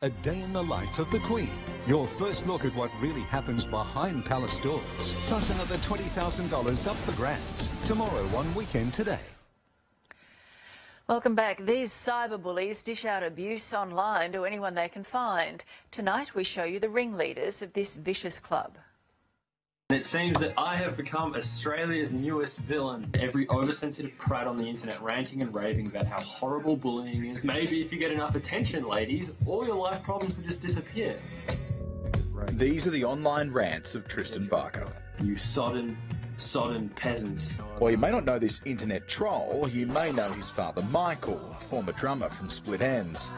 A Day in the Life of the Queen. Your first look at what really happens behind palace doors. Plus another $20,000 up for grabs. Tomorrow on Weekend Today. Welcome back. These cyberbullies dish out abuse online to anyone they can find. Tonight we show you the ringleaders of this vicious club. It seems that I have become Australia's newest villain. Every oversensitive prat on the internet ranting and raving about how horrible bullying is. Maybe if you get enough attention, ladies, all your life problems will just disappear. These are the online rants of Tristan Barker. You sodden peasants. While you may not know this internet troll, you may know his father Michael, former drummer from Split Enz.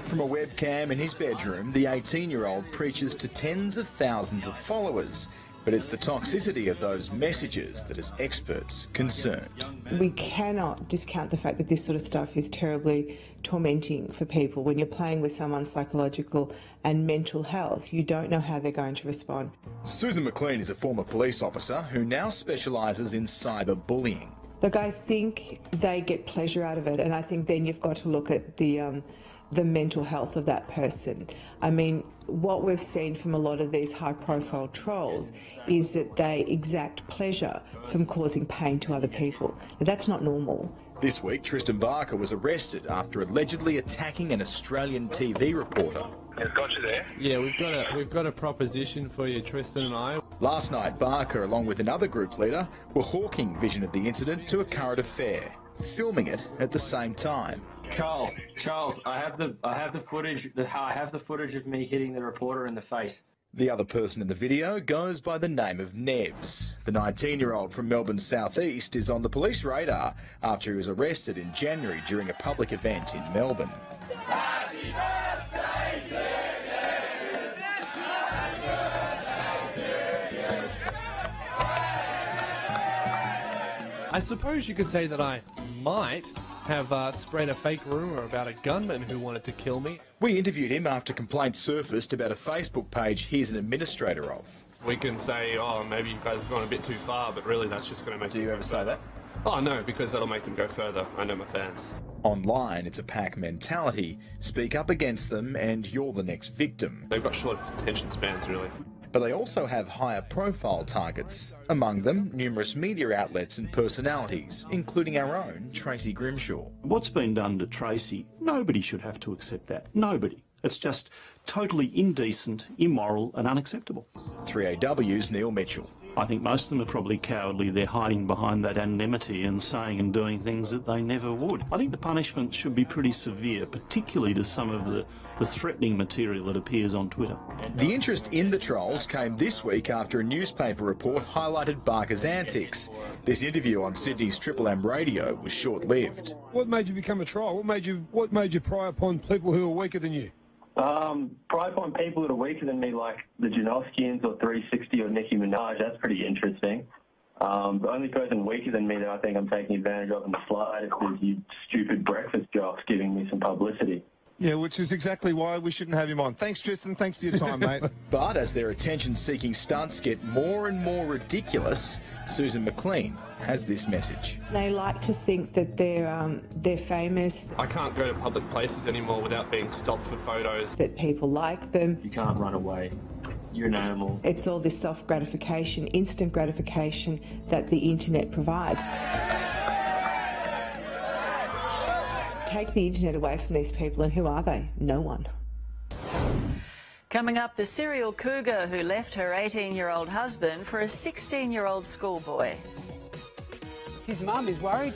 From a webcam in his bedroom, the 18-year-old preaches to tens of thousands of followers. But it's the toxicity of those messages that has experts concerned. We cannot discount the fact that this sort of stuff is terribly tormenting for people. When you're playing with someone's psychological and mental health, you don't know how they're going to respond. Susan McLean is a former police officer who now specialises in cyberbullying. Look, I think they get pleasure out of it, and I think then you've got to look at the mental health of that person. I mean, what we've seen from a lot of these high-profile trolls is that they exact pleasure from causing pain to other people. That's not normal. This week, Tristan Barker was arrested after allegedly attacking an Australian TV reporter. Got you there. Yeah, we've got a proposition for you, Tristan and I. Last night, Barker, along with another group leader, were hawking vision of the incident to a current affair, filming it at the same time. Charles, I have the footage of me hitting the reporter in the face. The other person in the video goes by the name of Nebz. The 19-year-old from Melbourne's southeast is on the police radar after he was arrested in January during a public event in Melbourne. Happy birthday to you. I suppose you could say that I might have spread a fake rumour about a gunman who wanted to kill me. We interviewed him after complaints surfaced about a Facebook page he's an administrator of. We can say, oh, maybe you guys have gone a bit too far, but really that's just going to make... Do you ever say that? Oh, no, because that'll make them go further. I know my fans. Online, it's a pack mentality. Speak up against them and you're the next victim. They've got short attention spans, really. But they also have higher profile targets. Among them, numerous media outlets and personalities, including our own Tracy Grimshaw. What's been done to Tracy, nobody should have to accept that. Nobody. It's just totally indecent, immoral and unacceptable. 3AW's Neil Mitchell. I think most of them are probably cowardly. They're hiding behind that anonymity and saying and doing things that they never would. I think the punishment should be pretty severe, particularly to some of the threatening material that appears on Twitter. The interest in the trolls came this week after a newspaper report highlighted Barker's antics. This interview on Sydney's Triple M radio was short-lived. What made you become a troll? What made you pry upon people who are weaker than you? Pry upon people that are weaker than me, like the Janoskians or 360 or Nicki Minaj. That's pretty interesting. The only person weaker than me that I think I'm taking advantage of in the slightest is you stupid breakfast jocks giving me some publicity. Yeah, which is exactly why we shouldn't have him on. Thanks, Tristan. Thanks for your time, mate. But as their attention-seeking stunts get more and more ridiculous, Susan McLean has this message. They like to think that they're famous. I can't go to public places anymore without being stopped for photos. That people like them. You can't run away. You're an animal. It's all this self-gratification, instant gratification that the internet provides. Take the internet away from these people and who are they? No one. Coming up, the serial cougar who left her 18-year-old husband for a 16-year-old schoolboy. His mum is worried.